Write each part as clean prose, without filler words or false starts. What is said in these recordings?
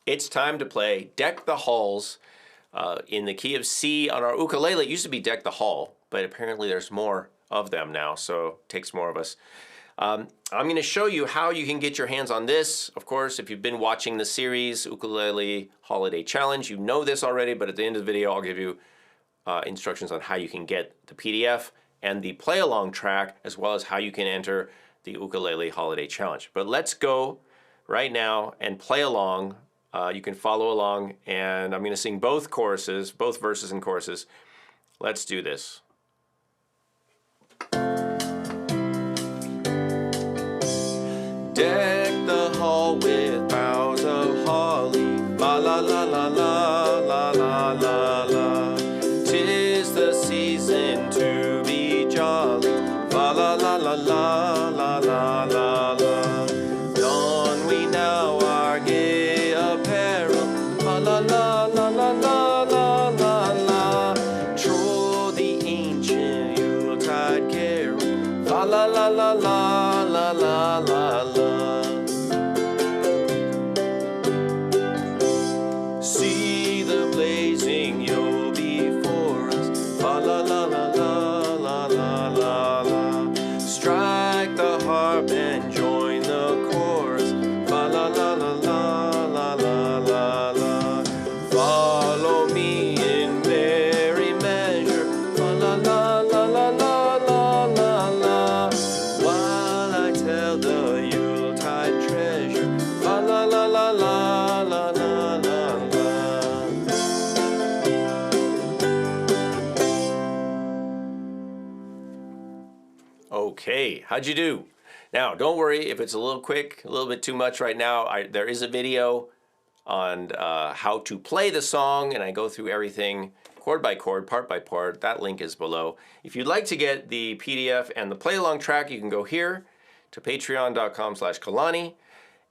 It's time to play Deck the Halls in the key of C on our ukulele. It used to be Deck the Hall, but apparently there's more of them now, so it takes more of us. I'm going to show you how you can get your hands on this. Of course, if you've been watching the series Ukulele Holiday Challenge, you know this already, but at the end of the video, I'll give you instructions on how you can get the PDF and the play-along track, as well as how you can enter the Ukulele Holiday Challenge. But let's go right now and play along. You can follow along, and I'm going to sing both choruses, both verses and choruses. Let's do this. Deck the hall with boughs of holly, la la la la la la la la la. 'Tis the season to be jolly, la la la la la la la la la. Don we now our gay apparel, la la la la la la la la la. Troll the ancient Yuletide carol, la la la la la la la la la. See the blazing Yule before us, la la la la la la la la la. Strike the harp and join the chorus, la la la la la la la la la. Follow me in merry measure, la la la la la la la la. While I tell the Yuletide treasure, la la la la la la la la. Okay, how'd you do? Now, don't worry if it's a little quick, a little bit too much right now. There is a video on how to play the song, and I go through everything chord by chord, part by part. That link is below. If you'd like to get the PDF and the play-along track, you can go here to patreon.com/Kalani.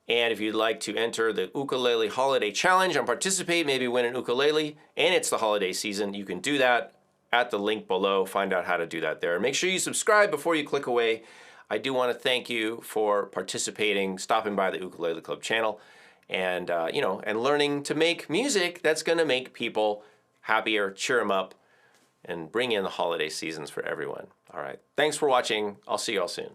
And if you'd like to enter the Ukulele Holiday Challenge and participate, maybe win an ukulele, and it's the holiday season, you can do that at the link below. Find out how to do that there. Make sure you subscribe before you click away. I do want to thank you for participating, stopping by the Ukulele Club channel, and and learning to make music that's going to make people happier, cheer them up, and bring in the holiday seasons for everyone. All right. Thanks for watching. I'll see you all soon.